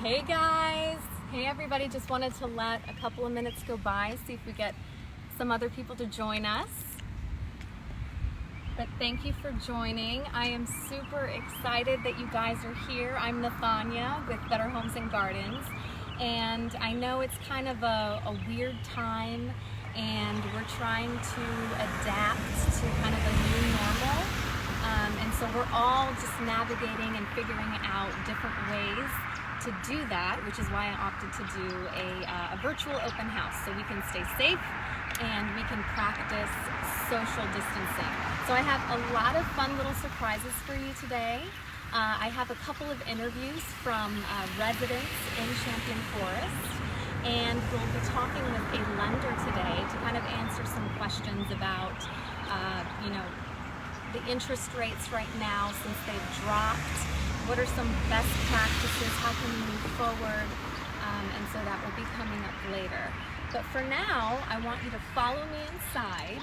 Hey guys, hey everybody, just wanted to let a couple of minutes go by, see if we get some other people to join us. But thank you for joining. I am super excited that you guys are here. I'm Nathania with Better Homes and Gardens, and I know it's kind of a weird time, and we're trying to adapt to kind of a new normal. And so we're all just navigating and figuring out different ways to do that, which is why I opted to do a virtual open house so we can stay safe and we can practice social distancing. So I have a lot of fun little surprises for you today. I have a couple of interviews from residents in Champion Forest, and we'll be talking with a lender today to kind of answer some questions about, the interest rates right now since they've dropped. What are some best practices? How can we move forward? And so that will be coming up later. But for now, I want you to follow me inside.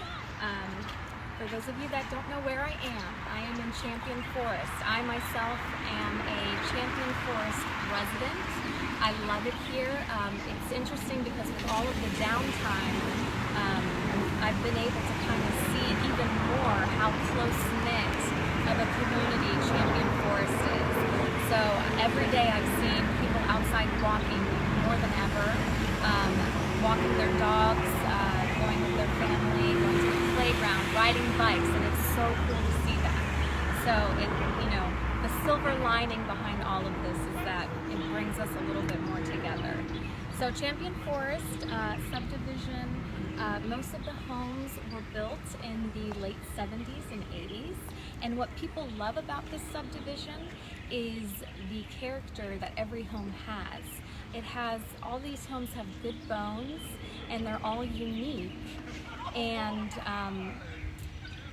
For those of you that don't know where I am in Champion Forest. I myself am a Champion Forest resident. I love it here. It's interesting because with all of the downtime, I've been able to kind of see even more how close-knit of a community Champion Forest is. So every day I've seen people outside walking more than ever, walking their dogs, going with their family, going to the playground, riding bikes, and it's so cool to see that. So the silver lining behind all of this is that it brings us a little bit more together. So Champion Forest subdivision, most of the homes were built in the late 70s and 80s. And what people love about this subdivision is the character that every home has. All these homes have good bones, and they're all unique. And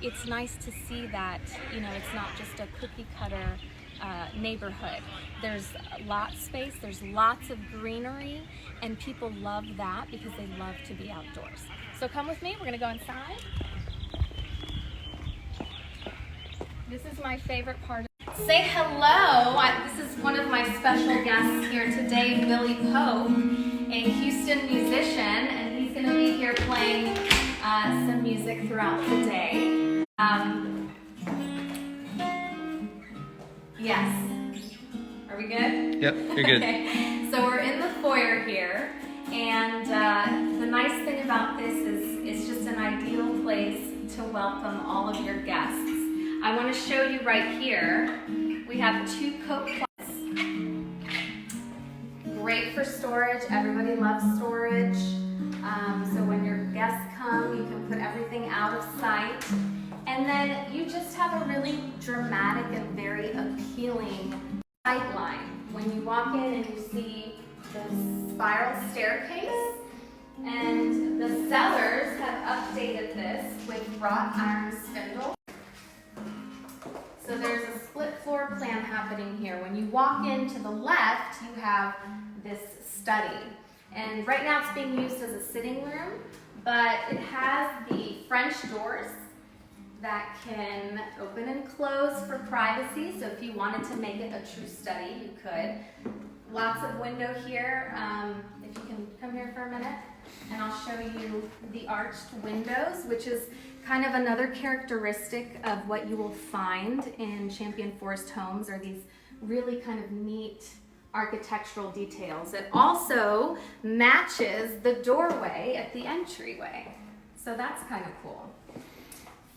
it's nice to see that, it's not just a cookie cutter neighborhood. There's space, there's lots of greenery, and people love that because they love to be outdoors. So come with me, we're gonna go inside. This is my favorite part. Say hello. This is one of my special guests here today, Billy Pope, a Houston musician, and he's going to be here playing some music throughout the day. Yes. Are we good? Yep, you're good. Okay. So we're in the foyer here, and the nice thing about this is it's just an ideal place to welcome all of your guests. I want to show you right here, we have 2 coat closets. Great for storage, everybody loves storage. So when your guests come, you can put everything out of sight. And then you just have a really dramatic and very appealing sight line. When you walk in and you see the spiral staircase, and the sellers have updated this with wrought iron spindle. So there's a split floor plan happening here. When you walk in to the left, you have this study. And right now it's being used as a sitting room, but it has the French doors that can open and close for privacy. So if you wanted to make it a true study, you could. Lots of window here. If you can come here for a minute, and I'll show you the arched windows, which is kind of another characteristic of what you will find in Champion Forest homes, are these really kind of neat architectural details. It also matches the doorway at the entryway. So that's kind of cool.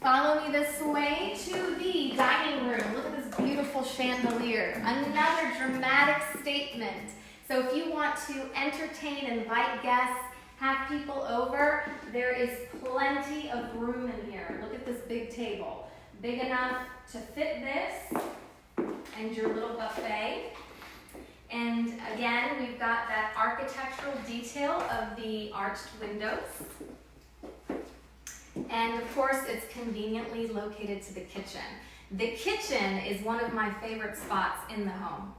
Follow me this way to the dining room. Look at this beautiful chandelier. Another dramatic statement. So if you want to entertain, invite guests, have people over, there is plenty of room in here. Look at this big table. Big enough to fit this and your little buffet. And again, we've got that architectural detail of the arched windows. And of course, it's conveniently located to the kitchen. The kitchen is one of my favorite spots in the home.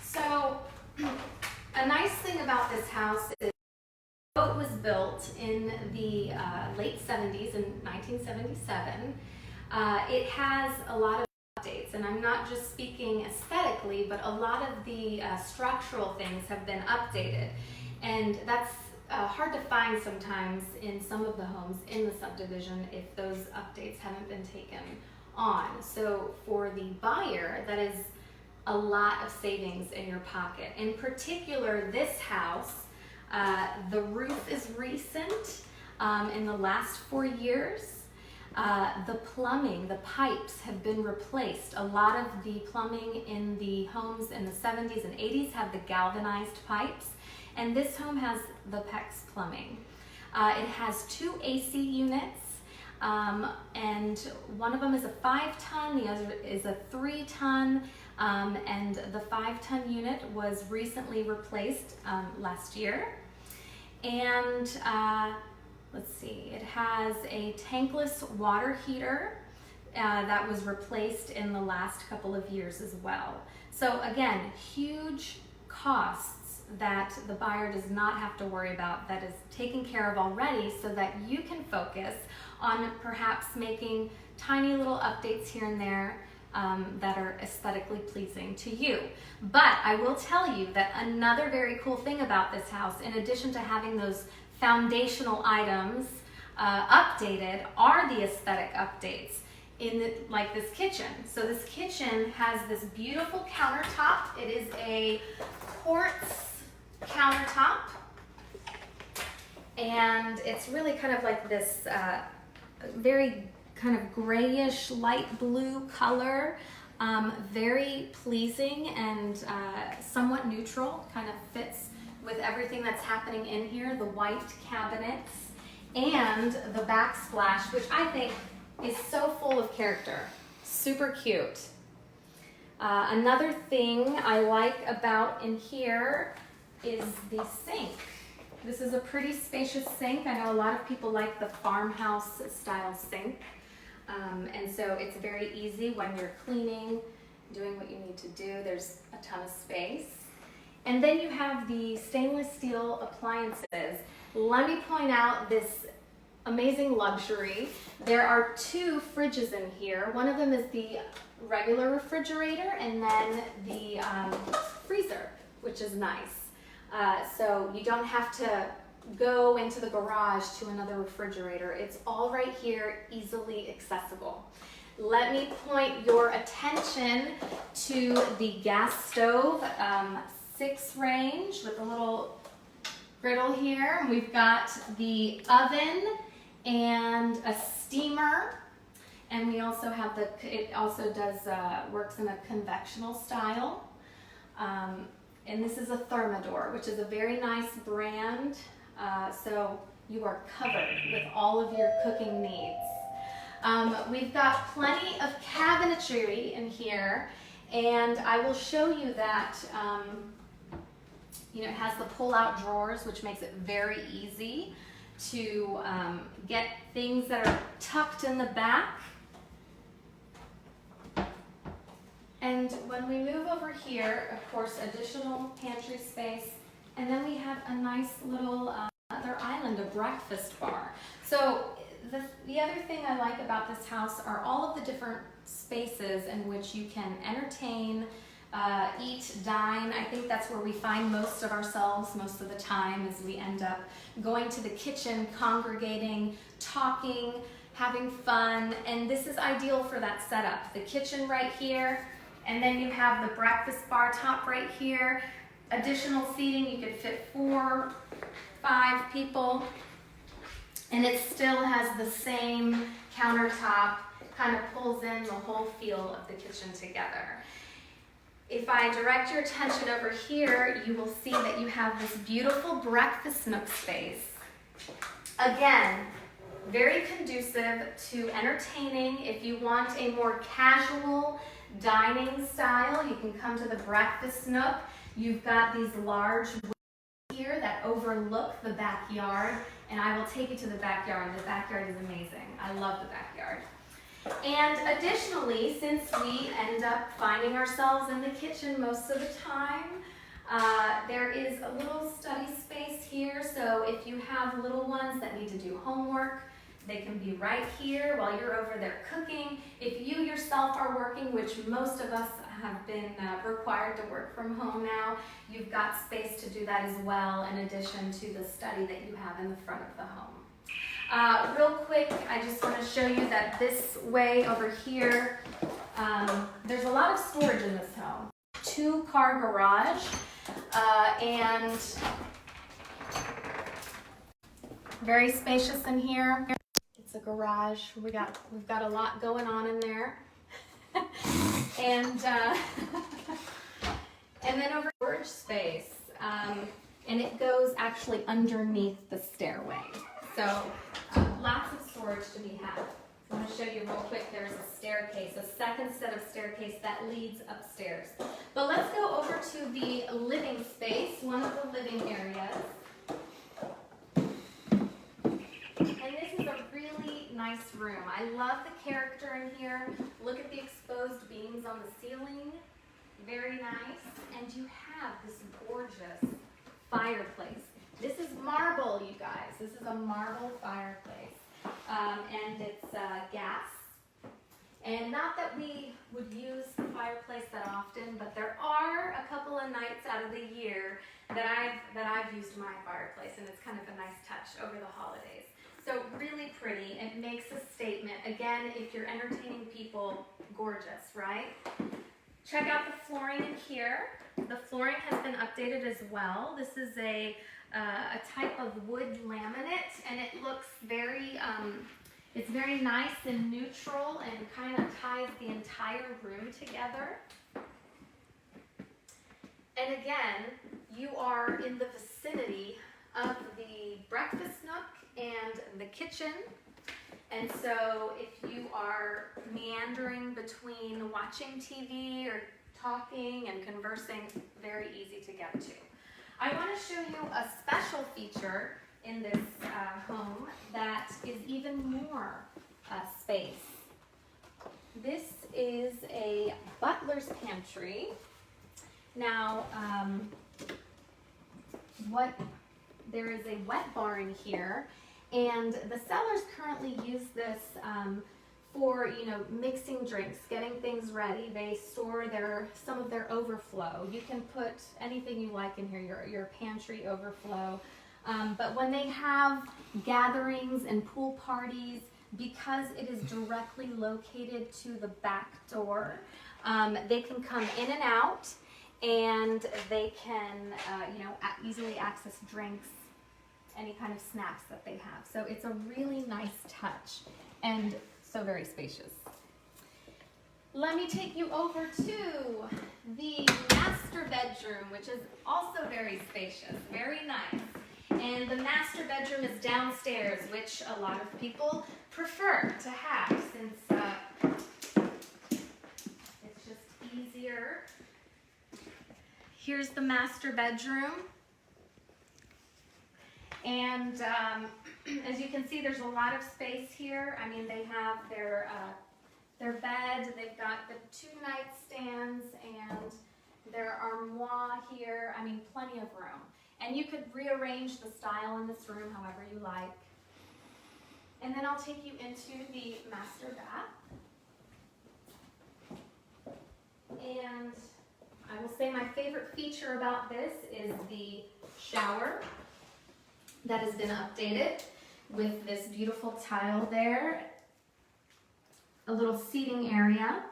So, a nice thing about this house is the boat was built in the late 70s, in 1977. It has a lot of updates. updates, and I'm not just speaking aesthetically, but a lot of the structural things have been updated, and that's hard to find sometimes in some of the homes in the subdivision if those updates haven't been taken on. So for the buyer, that is a lot of savings in your pocket. In particular, this house, the roof is recent, in the last 4 years. The plumbing, the pipes have been replaced. A lot of the plumbing in the homes in the 70s and 80s have the galvanized pipes, and this home has the PEX plumbing. It has 2 AC units, and one of them is a 5-ton, the other is a 3-ton, and the 5-ton unit was recently replaced last year. And let's see, it has a tankless water heater that was replaced in the last couple of years as well. So again, huge costs that the buyer does not have to worry about, that is taken care of already, so that you can focus on perhaps making tiny little updates here and there that are aesthetically pleasing to you. But I will tell you that another very cool thing about this house, in addition to having those foundational items updated, are the aesthetic updates in like this kitchen. So this kitchen has this beautiful countertop. It is a quartz countertop, and it's really kind of like this very kind of grayish light blue color, very pleasing and somewhat neutral, kind of fits with everything that's happening in here, the white cabinets and the backsplash, which I think is so full of character. Super cute. Another thing I like about in here is the sink. This is a pretty spacious sink. I know a lot of people like the farmhouse style sink. And so it's very easy when you're cleaning, doing what you need to do. There's a ton of space. And then you have the stainless steel appliances. Let me point out this amazing luxury. There are 2 fridges in here. One of them is the regular refrigerator, and then the freezer, which is nice. So you don't have to go into the garage to another refrigerator. It's all right here, easily accessible. Let me point your attention to the gas stove, 6 range with a little griddle here. We've got the oven and a steamer, and we also have it also does works in a convectional style. And this is a Thermador, which is a very nice brand. So you are covered with all of your cooking needs. We've got plenty of cabinetry in here, and I will show you that it has the pull-out drawers, which makes it very easy to get things that are tucked in the back. And when we move over here, of course, additional pantry space, and then we have a nice little other island, a breakfast bar. So the other thing I like about this house are all of the different spaces in which you can entertain, eat, dine. I think that's where we find most of ourselves most of the time, is we end up going to the kitchen, congregating, talking, having fun, and this is ideal for that setup. The kitchen right here, and then you have the breakfast bar top right here. Additional seating, you could fit 4, 5 people, and it still has the same countertop, kind of pulls in the whole feel of the kitchen together. If I direct your attention over here, you will see that you have this beautiful breakfast nook space. Again, very conducive to entertaining. If you want a more casual dining style, you can come to the breakfast nook. You've got these large windows here that overlook the backyard, and I will take you to the backyard. The backyard is amazing. I love the backyard. And additionally, since we end up finding ourselves in the kitchen most of the time, there is a little study space here. So if you have little ones that need to do homework, They can be right here while you're over there cooking. If you yourself are working, which most of us have been required to work from home now, you've got space to do that as well, in addition to the study that you have in the front of the home. Real quick, I just want to show you that this way over here, there's a lot of storage in this home. 2-car garage, and very spacious in here. It's a garage. We've got a lot going on in there. and then over storage space, and it goes actually underneath the stairway. So lots of storage to be had. I'm going to show you real quick. There's a staircase, a second set of staircase that leads upstairs. But let's go over to the living space, one of the living areas. And this is a really nice room. I love the character in here. Look at the exposed beams on the ceiling. Very nice. And you have this gorgeous fireplace. This is marble, you guys. This is a marble fireplace. And it's gas. And not that we would use the fireplace that often, but there are a couple of nights out of the year that I've used my fireplace, and it's kind of a nice touch over the holidays. So really pretty. It makes a statement. Again, if you're entertaining people, gorgeous, right? Check out the flooring in here. The flooring has been updated as well. This is a type of wood laminate, and it looks very, it's very nice and neutral and kind of ties the entire room together. And again, you are in the vicinity of the breakfast nook and the kitchen. And so if you are meandering between watching TV or talking and conversing, very easy to get to. I want to show you a special feature in this home that is even more space. This is a butler's pantry. Now, there is a wet bar in here, and the sellers currently use this for, mixing drinks, getting things ready. They store some of their overflow. You can put anything you like in here, your pantry overflow. But when they have gatherings and pool parties, because it is directly located to the back door, they can come in and out, and they can, easily access drinks, any kind of snacks that they have. So it's a really nice touch and so very spacious. Let me take you over to the master bedroom, which is also very spacious, very nice. And the master bedroom is downstairs, which a lot of people prefer to have since it's just easier. Here's the master bedroom. And as you can see, there's a lot of space here. I mean, they have their bed, they've got the 2 nightstands, and their armoire here. I mean, plenty of room. And you could rearrange the style in this room however you like. And then I'll take you into the master bath. And I will say my favorite feature about this is the shower that has been updated with this beautiful tile there. A little seating area.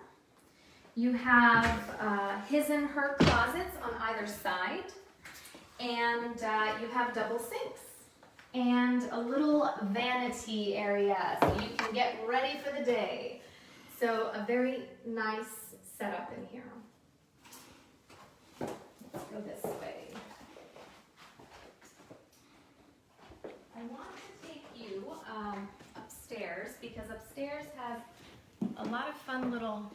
You have his and her closets on either side. And you have double sinks and a little vanity area so you can get ready for the day. So a very nice setup in here. Let's go this way. I want to take you upstairs because upstairs has a lot of fun little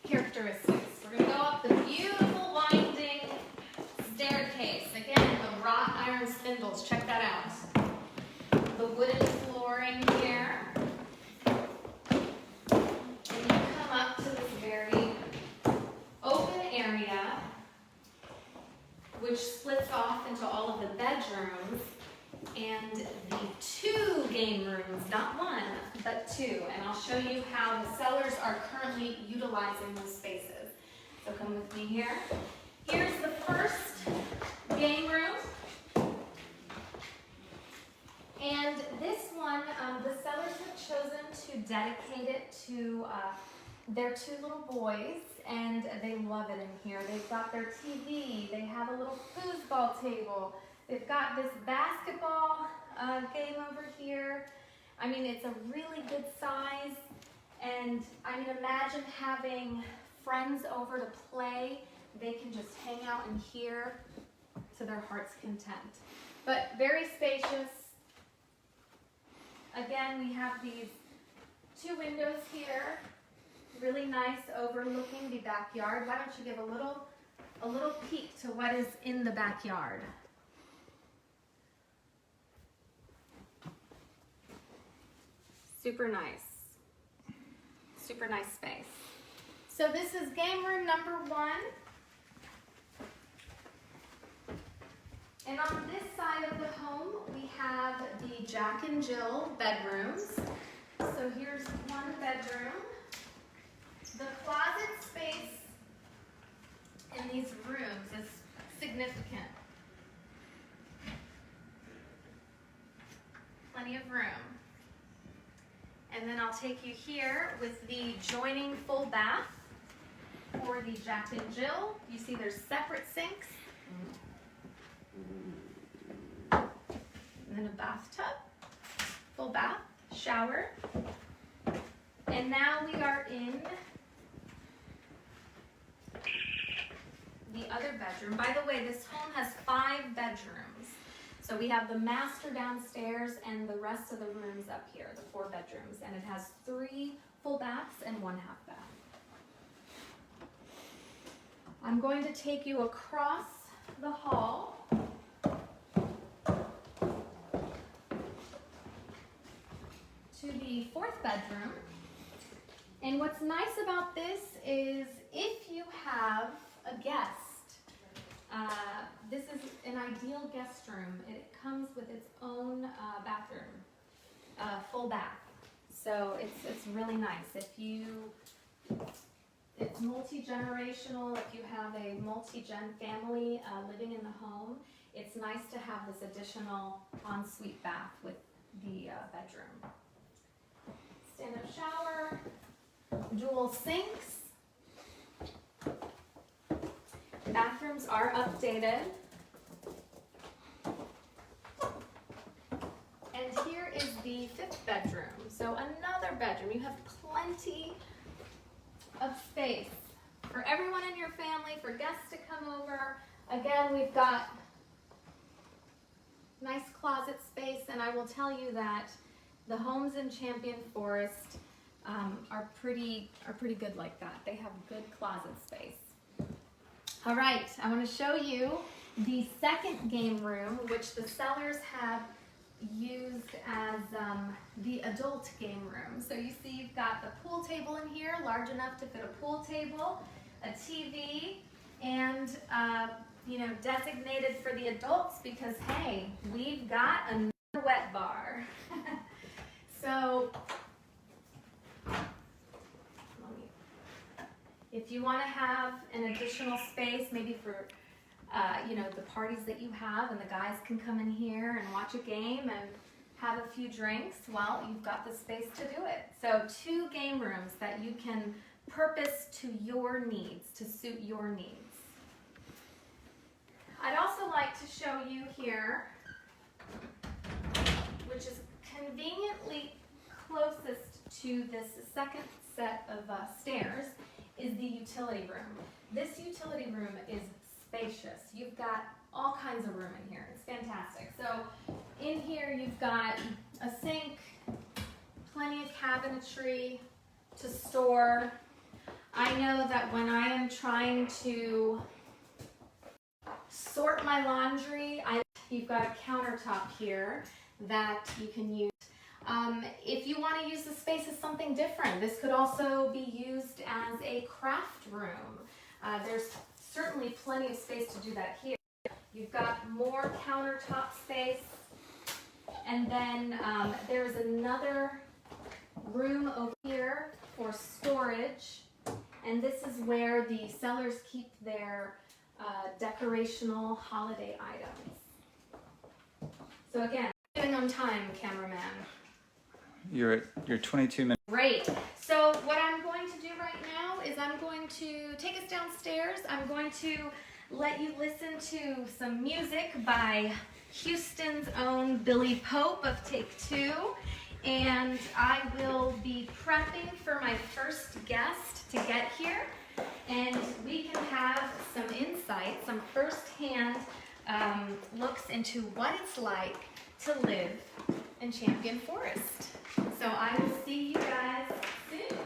characteristics. We're going to go up the beautiful winding staircase. Again, the wrought iron spindles. Check that out. The wooden flooring here. And you come up to this very open area, which splits off into all of the bedrooms and the 2 game rooms not one, but two. And I'll show you how the sellers are currently utilizing those spaces. So come with me here. Here's the first game room. And this one, the sellers have chosen to dedicate it to their two little boys, and they love it in here. They've got their TV, they have a little foosball table, they've got this basketball game over here. I mean, it's a really good size, and I mean, imagine having friends over to play. They can just hang out in here to their heart's content. But very spacious. Again, we have these two windows here, really nice overlooking the backyard. Why don't you give a little peek to what is in the backyard? Super nice space. So this is game room number one. And on this side of the home, we have the Jack and Jill bedrooms. So here's one bedroom. The closet space in these rooms is significant. Plenty of room. And then I'll take you here with the joining full bath for the Jack and Jill. You see there's separate sinks. And then a bathtub, full bath, shower. And now we are in the other bedroom. By the way, this home has 5 bedrooms. So we have the master downstairs and the rest of the rooms up here, the 4 bedrooms. And it has 3 full baths and 1 half bath. I'm going to take you across the hall to the 4th bedroom. And what's nice about this is if you have a guest, this is an ideal guest room. It comes with its own bathroom, full bath. So it's really nice. It's multi-generational. If you have a multi-gen family living in the home, it's nice to have this additional ensuite bath with the bedroom. Stand-up shower, dual sinks. Bathrooms are updated. And here is the 5th bedroom. So another bedroom. You have plenty of space for everyone in your family, for guests to come over. Again, we've got nice closet space, and I will tell you that the homes in Champion Forest are pretty good like that. They have good closet space. All right, I want to show you the 2nd game room, which the sellers have used as the adult game room. So you see you've got the pool table in here, large enough to fit a pool table, a TV, and designated for the adults because, hey, we've got another wet bar. So if you want to have an additional space, maybe for the parties that you have, and the guys can come in here and watch a game and have a few drinks, well, you've got the space to do it. So 2 game rooms that you can purpose to your needs, to suit your needs. I'd also like to show you here, which is conveniently closest to this 2nd set of stairs, is the utility room. This utility room is spacious. You've got all kinds of room in here. It's fantastic. So in here you've got a sink, plenty of cabinetry to store. I know that when I am trying to sort my laundry, you've got a countertop here that you can use. If you want to use the space as something different, this could also be used as a craft room. There's certainly plenty of space to do that here. You've got more countertop space. And then there's another room over here for storage. And this is where the sellers keep their decorational holiday items. So again, doing on time, cameraman. You're at your 22 minutes. Great. So what I'm going to do right now is I'm going to take us downstairs. I'm going to let you listen to some music by Houston's own Billy Pope of Take Two. And I will be prepping for my first guest to get here. And we can have some insight, some firsthand looks into what it's like to live in Champion Forest. So I will see you guys soon.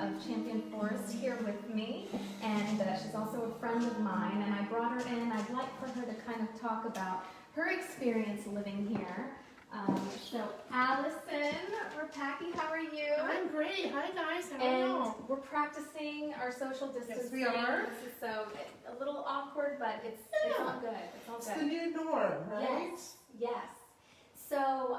Of Champion Forest here with me, and she's also a friend of mine, and I brought her in. I'd like for her to kind of talk about her experience living here. So Allison Rapaki, how are you? I'm great. Hi guys, how are And you? we're practicing our social distancing. Yes, we are. This is so a little awkward, but it's all good. It's all It's good. the new norm, right? Yes, yes. So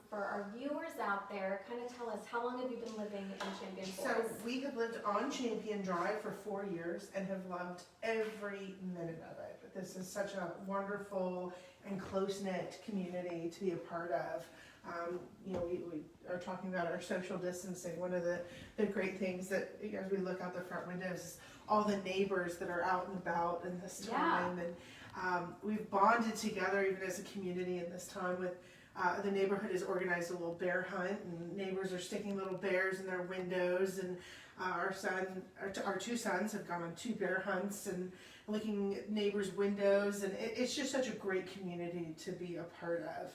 for our viewers out there, kind of tell us, how long have you been living in Champion So Forest? we have lived on Champion Drive for 4 years and have loved every minute of it. This is such a wonderful and close-knit community to be a part of. You know, we are talking about our social distancing. One of the great things that, as we look out the front windows, is all the neighbors that are out and about in this time. And we've bonded together even as a community in this time with the neighborhood has organized a little bear hunt, and neighbors are sticking little bears in their windows, and Our two sons have gone on 2 bear hunts and looking at neighbors' windows, and it's just such a great community to be a part of.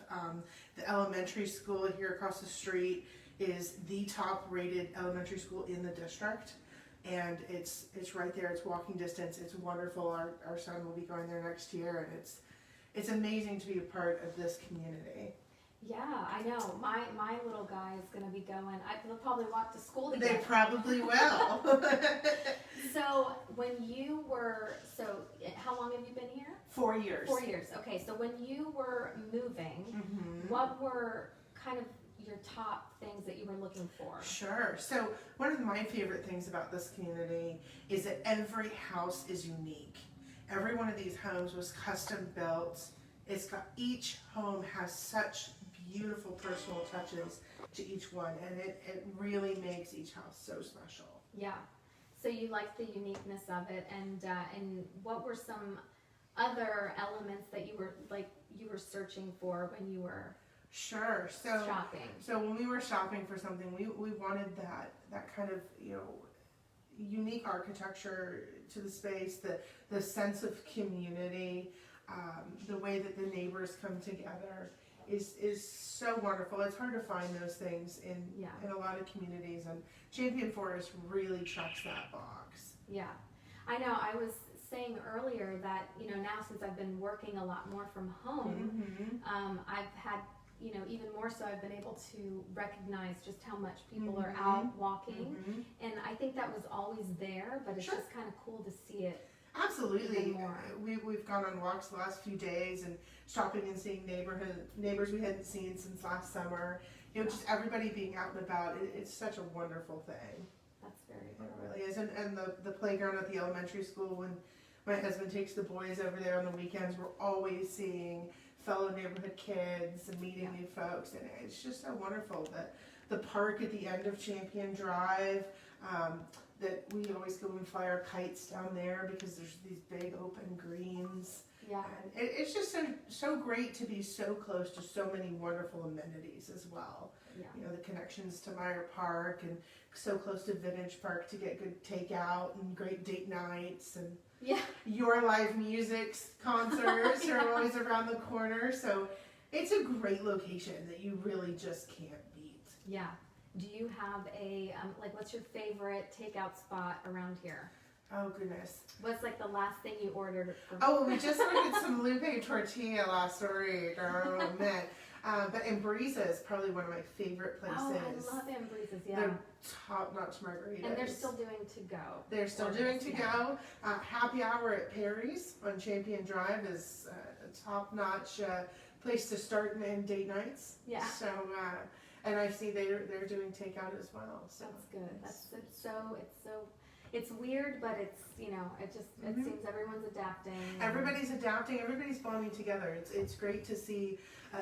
The elementary school here across the street is the top rated elementary school in the district, and it's right there. It's walking distance. It's wonderful. Our son will be going there next year, and it's amazing to be a part of this community. Yeah, I know. My little guy is going to be going. They'll probably walk to school together. They probably will. So how long have you been here? 4 years. 4 years. Okay, so when you were moving, what were kind of your top things that you were looking for? Sure. So one of my favorite things about this community is that every house is unique. Every one of these homes was custom built. Each home has such beautiful personal touches to each one, and it really makes each house so special. Yeah. So you like the uniqueness of it, and what were some other elements that you were searching for when you were shopping? So when we were shopping for something, we wanted that kind of, unique architecture to the space, the sense of community, the way that the neighbors come together is so wonderful. It's hard to find those things in a lot of communities, and Champion Forest really checks that box. Yeah, I know. I was saying earlier that now since I've been working a lot more from home, I've had even more so I've been able to recognize just how much people are out walking, and I think that was always there, but it's just kind of cool to see it. Absolutely. We've gone on walks the last few days and shopping and seeing neighbors we hadn't seen since last summer. Just everybody being out and about. It's such a wonderful thing. That's very cool. It really is. And the playground at the elementary school, when my husband takes the boys over there on the weekends, we're always seeing fellow neighborhood kids and meeting new folks. And it's just so wonderful that the park at the end of Champion Drive, that we always go and fly our kites down there because there's these big open greens. Yeah. And it's just so great to be so close to so many wonderful amenities as well. Yeah. The connections to Meyer Park, and so close to Vintage Park to get good takeout and great date nights, and your live music concerts are always around the corner. So it's a great location that you really just can't beat. Yeah. Do you have what's your favorite takeout spot around here? Oh, goodness. What's the last thing you ordered? We just ordered some lupe tortilla last week. Oh, man. But Embrisa is probably one of my favorite places. Oh, I love Embrisas, yeah. They're top-notch margaritas. And they're still doing to-go. They're still doing to-go. Happy hour at Perry's on Champion Drive is a top-notch place to start and end date nights. Yeah. So, and I see they're doing takeout as well. So that's good. It's weird, but it's it seems everyone's adapting. Everybody's adapting. Everybody's bonding together. It's great to see.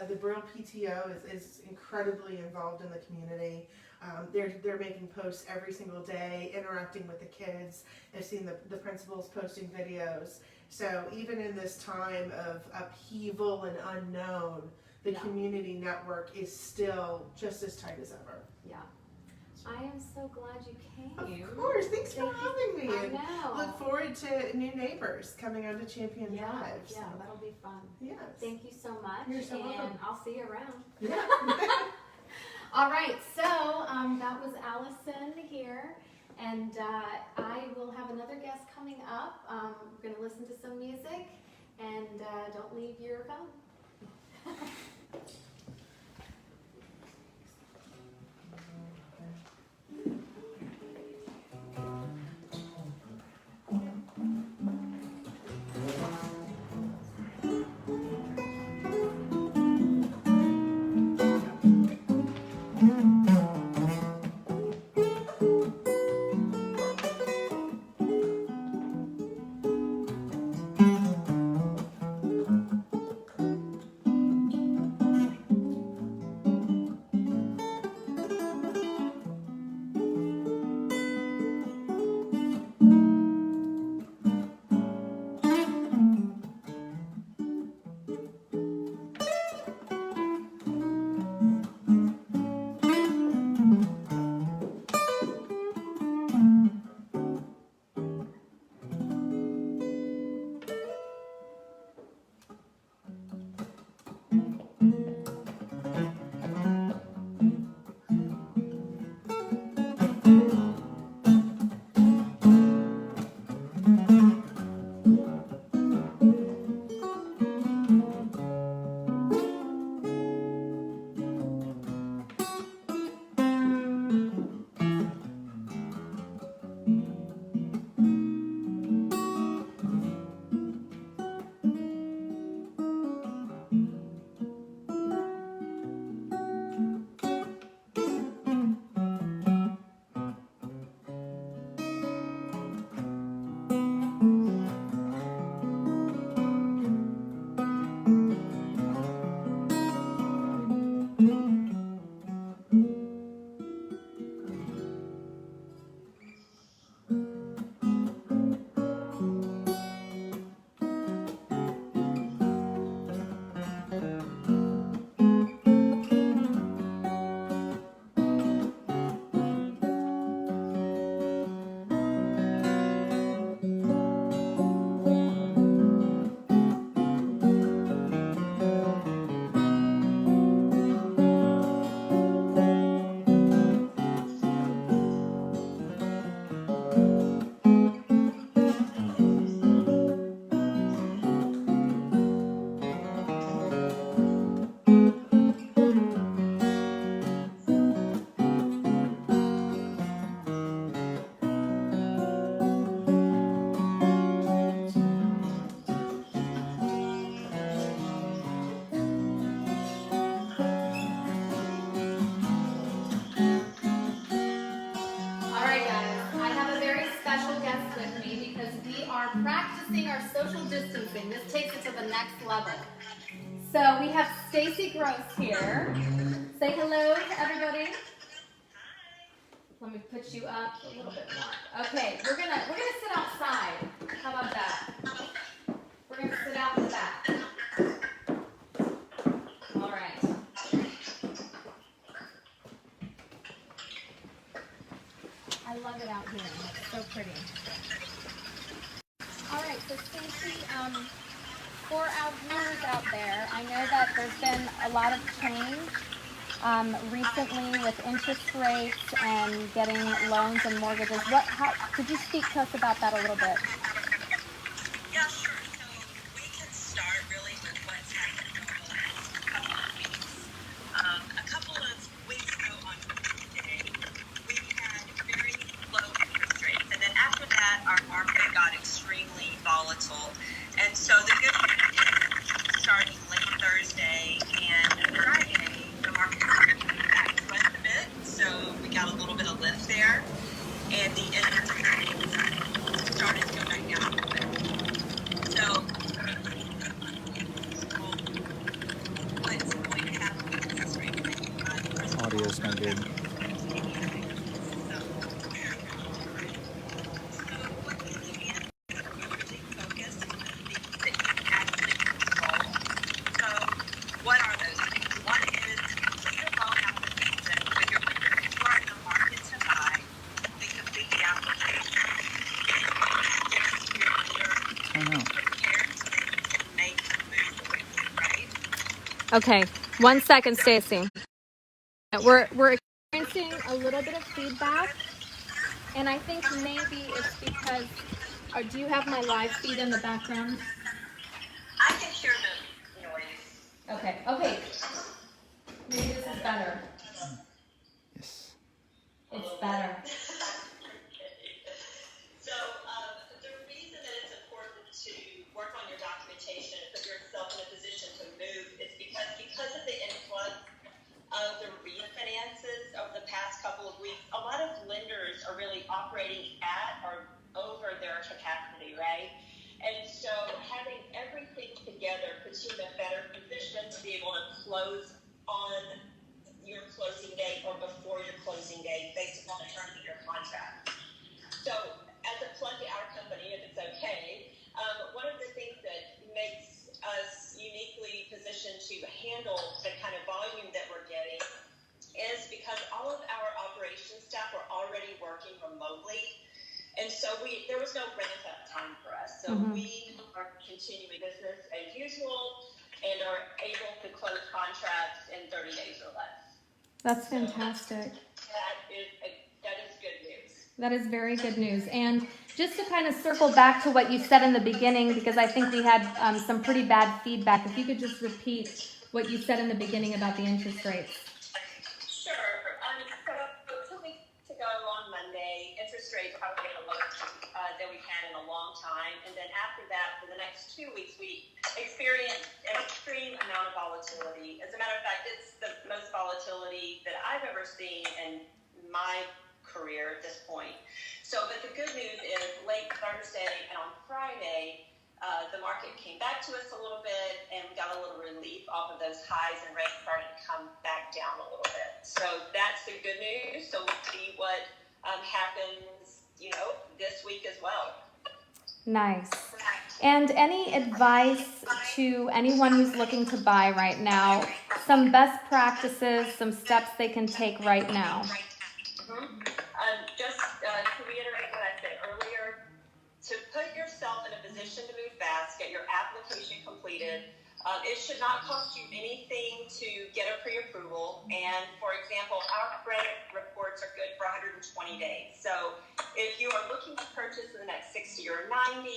The Brill PTO is incredibly involved in the community. They're making posts every single day, interacting with the kids. I've seen the principals posting videos. So even in this time of upheaval and unknown, the community network is still just as tight as ever. Yeah. I am so glad you came. Of course. Thanks for having me. I know. Look forward to new neighbors coming onto Champion Drive. Yeah, that'll be fun. Yes. Thank you so much. You're so welcome. And I'll see you around. Yeah. All right. So that was Allison here. And I will have another guest coming up. We're going to listen to some music. And don't leave your phone. amazing. This takes it to the next level. So we have Stacy Gross here. Say hello to everybody. Let me put you up a little bit more. Okay, we're gonna sit outside. How about that? We're gonna sit out in the back. All right. I love it out here. It's so pretty. All right, so Stacey, for our viewers out there, I know that there's been a lot of change recently with interest rates and getting loans and mortgages. How could you speak to us about that a little bit? Yeah, sure. So we can start really with what's happened over the last couple of weeks. A couple of weeks ago on Tuesday, we had very low interest rates. And then after that, our market got extremely volatile. And so the good news is starting late Thursday and Friday, the market started coming back west a bit. So we got a little bit of lift there. And the interest rates started to go back down a little bit. So, what's going to happen with this rate? Audio's not good. What are those things? One is you loan application with your lender. If you are in the market to buy, we complete the application. I know. Make the move, right? Okay, 1 second, Stacy. We're experiencing a little bit of feedback, and I think maybe it's because. Do you have my live feed in the background? I can hear the noise. Okay. Maybe this is better. Yes. It's better. So the reason that it's important to work on your documentation and put yourself in a position to move is because of the influx of the refinances over the past couple of weeks, a lot of lenders are really operating at or over their capacity, right? And so having everything together puts you in a better position to be able to close on your closing date or before your closing date based upon the terms of your contract. So as a plug to our company, if it's okay, one of the things that makes us uniquely positioned to handle the kind of volume that we're getting is because all of our operations staff are already working remotely. And so there was no ramp up time for us. So we are continuing business as usual and are able to close contracts in 30 days or less. That's fantastic. That is good news. That is very good news. And just to kind of circle back to what you said in the beginning, because I think we had some pretty bad feedback, if you could just repeat what you said in the beginning about the interest rates. Sure. So 2 weeks ago on Monday, interest rates probably hit the lowest that we've had in a long time. And then after that, for the next 2 weeks, we experienced an extreme amount of volatility. As a matter of fact, it's the most volatility that I've ever seen in my career at this point. So, but the good news is late Thursday and on Friday, the market came back to us a little bit and we got a little relief off of those highs and rates started to come back down a little bit. So that's the good news. So we'll see what happens, this week as well. Nice. And any advice to anyone who's looking to buy right now? Some best practices, some steps they can take right now. Just to reiterate what I said earlier, to put yourself in a position to move fast, get your application completed. It should not cost you anything to get a pre-approval. And for example, our credit reports are good for 120 days. So if you are looking to purchase in the next 60 or 90,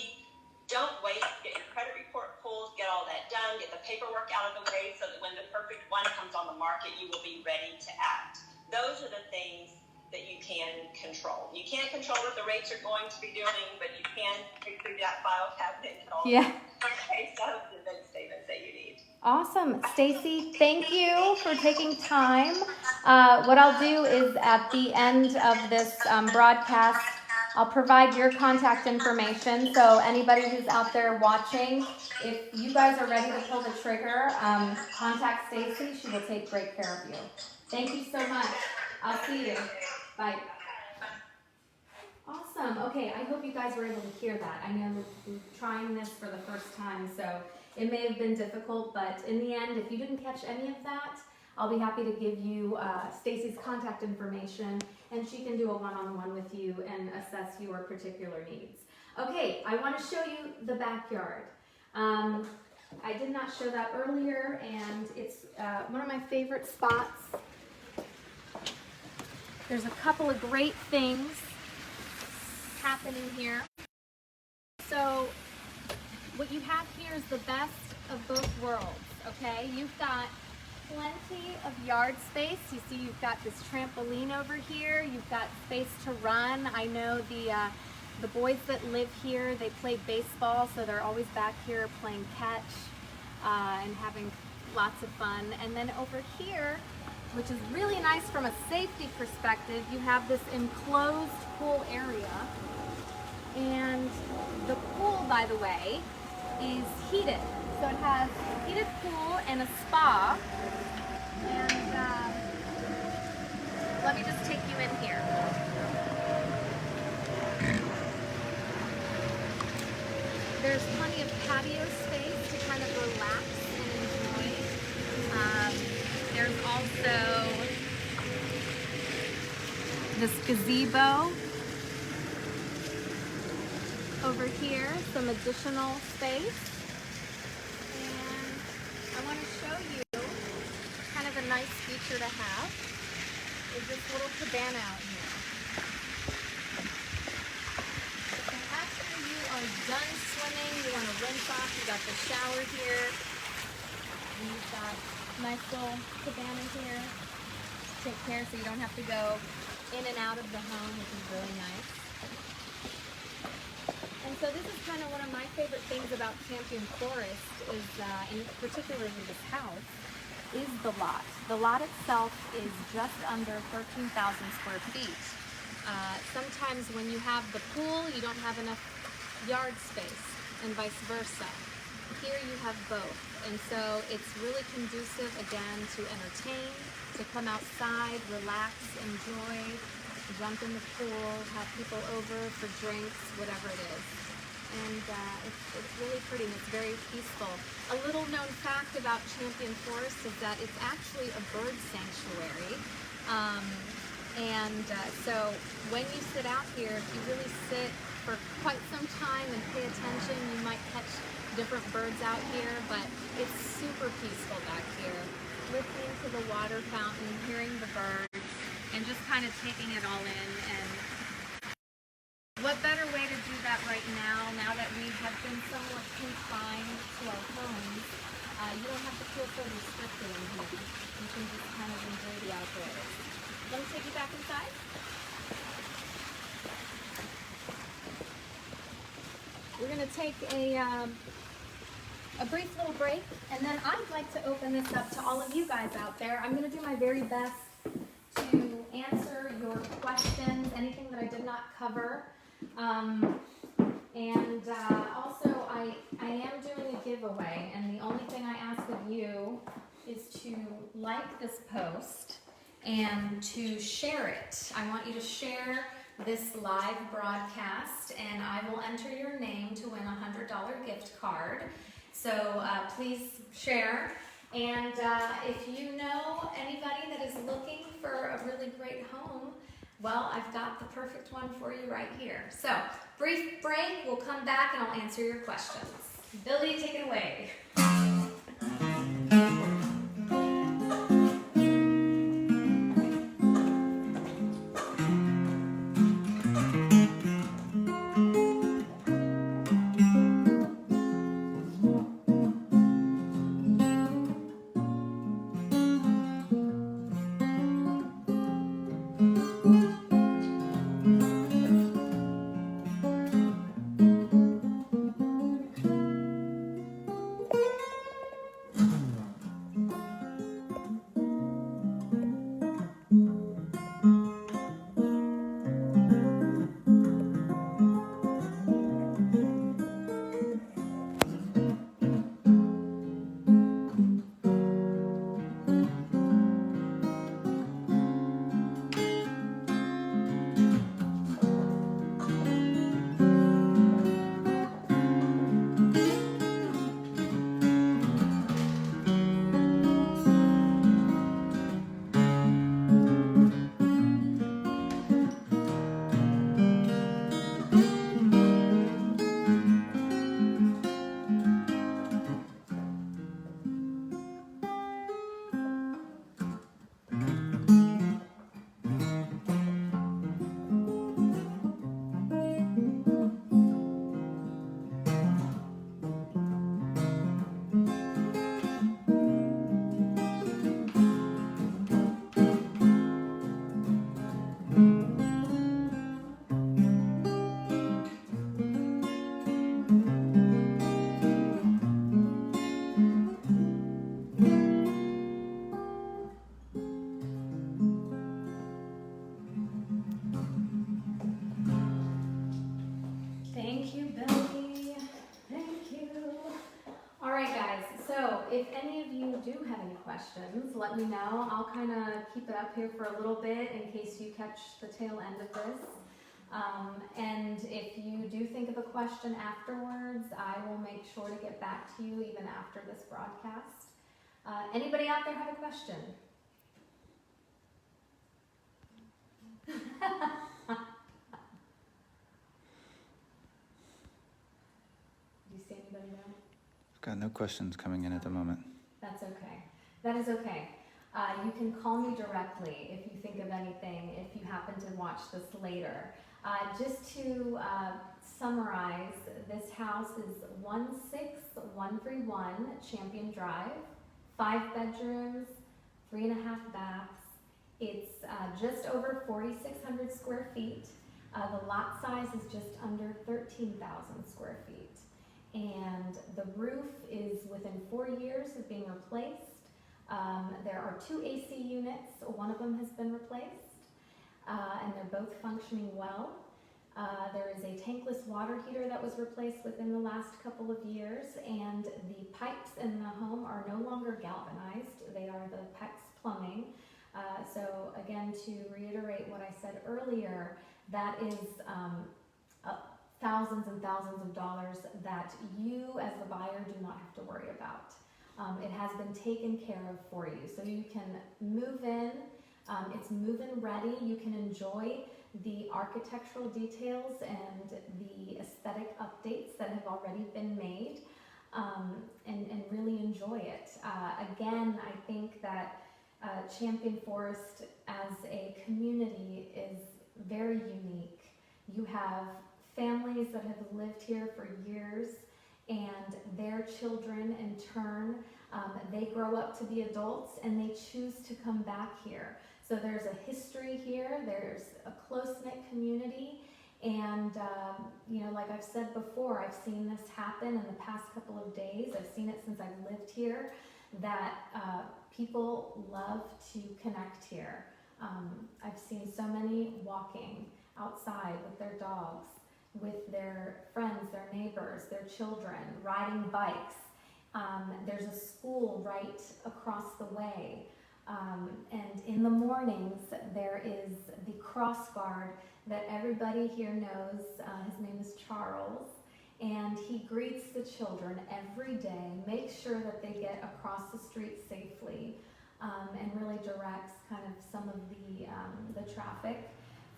don't wait. Get your credit report pulled, get all that done, get the paperwork out of the way so that when the perfect one comes on the market, you will be ready to act. Those are the things that you can control. You can't control what the rates are going to be doing, but you can pick through that file cabinet and all the pay stubs and bank statements that you need. Awesome. Stacy, thank you for taking time. What I'll do is at the end of this broadcast, I'll provide your contact information. So anybody who's out there watching, if you guys are ready to pull the trigger, contact Stacy. She will take great care of you. Thank you so much. I'll see you. Bye. Awesome. Okay, I hope you guys were able to hear that. I know we're trying this for the first time, so it may have been difficult, but in the end, if you didn't catch any of that, I'll be happy to give you Stacy's contact information, and she can do a one-on-one with you and assess your particular needs. Okay, I want to show you the backyard. I did not show that earlier, and it's one of my favorite spots. There's a couple of great things happening here. So what you have here is the best of both worlds, okay? You've got plenty of yard space. You see you've got this trampoline over here. You've got space to run. I know the boys that live here, they play baseball, so they're always back here playing catch and having lots of fun. And then over here, which is really nice from a safety perspective, you have this enclosed pool area. And the pool, by the way, is heated. So it has a heated pool and a spa. And let me just take you in here. There's plenty of patio space to kind of relax and enjoy. There's also this gazebo over here, some additional space. And I want to show you kind of a nice feature to have is this little cabana out here. So after you are done swimming, you want to rinse off, you got the shower here, and you've got a nice little cabana here to take care so you don't have to go in and out of the home, which is really nice. And so this is kind of one of my favorite things about Champion Forest is, in particularly this house, is the lot. The lot itself is just under 13,000 square feet. Sometimes when you have the pool, you don't have enough yard space, and vice versa. Here you have both, and so it's really conducive, again, to entertain, to come outside, relax, enjoy, jump in the pool, have people over for drinks, whatever it is. And it's really pretty and it's very peaceful. A little known fact about Champion Forest is that it's actually a bird sanctuary. So when you sit out here, if you really sit for quite some time and pay attention, you might catch different birds out here, but it's super peaceful back here. Listening to the water fountain, hearing the birds, and just kind of taking it all in. And what better way to do that right now that we have been somewhat confined to our homes? You don't have to feel so restricted in here. You can just kind of enjoy the outdoors. Let me take you back inside. We're going to take a brief little break, and then I'd like to open this up to all of you guys out there. I'm going to do my very best to answer your questions, anything that I did not cover. Also, I am doing a giveaway, and the only thing I ask of you is to like this post and to share it. I want you to share this live broadcast, and I will enter your name to win a $100 gift card. So please share. And if you know anybody that is looking for a really great home, well, I've got the perfect one for you right here. So, brief break, we'll come back and I'll answer your questions. Billy, take it away. of you do have any questions, let me know. I'll kind of keep it up here for a little bit in case you catch the tail end of this. And if you do think of a question afterwards, I will make sure to get back to you even after this broadcast. Anybody out there have a question? Do you see anybody now? I've got no questions coming in at the moment. That's okay. That is okay. You can call me directly if you think of anything, if you happen to watch this later. Just to summarize, this house is 16131 Champion Drive, 5 bedrooms, 3.5 baths. It's just over 4,600 square feet. The lot size is just under 13,000 square feet. And the roof is within 4 years of being replaced. There are 2 AC units. One of them has been replaced, and they're both functioning well. There is a tankless water heater that was replaced within the last couple of years, and the pipes in the home are no longer galvanized. They are the PEX plumbing. So again, to reiterate what I said earlier, that is thousands and thousands of dollars that you as the buyer do not have to worry about. It has been taken care of for you. So you can move in, it's move-in ready. You can enjoy the architectural details and the aesthetic updates that have already been made, and really enjoy it. Again, I think that Champion Forest as a community is very unique. You have families that have lived here for years, and their children in turn, they grow up to be adults and they choose to come back here. So there's a history here, there's a close-knit community, and you know, like I've said before, I've seen this happen in the past couple of days. I've seen it since I've lived here, that people love to connect here. I've seen so many walking outside with their dogs, with their friends, their neighbors, their children, riding bikes. There's a school right across the way. And in the mornings, there is the cross guard that everybody here knows. His name is Charles. And he greets the children every day, makes sure that they get across the street safely, and really directs kind of some of the traffic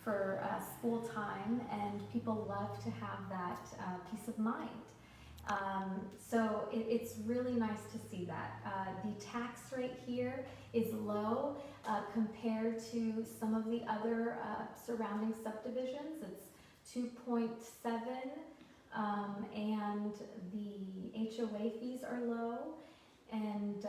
for school time, and people love to have that peace of mind. So it's really nice to see that. The tax rate here is low compared to some of the other surrounding subdivisions. It's 2.7, and the HOA fees are low, and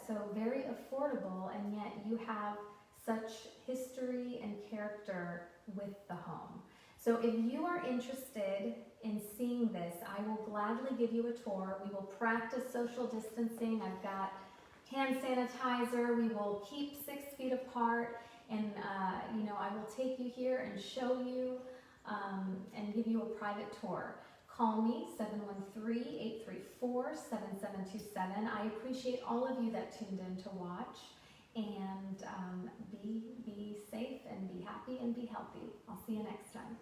so very affordable, and yet you have such history and character with the home. So if you are interested in seeing this, I will gladly give you a tour. We will practice social distancing. I've got hand sanitizer. We will keep 6 feet apart, and you know, I will take you here and show you and give you a private tour. Call me, 713-834-7727. I appreciate all of you that tuned in to watch. And be safe and be happy and be healthy. I'll see you next time.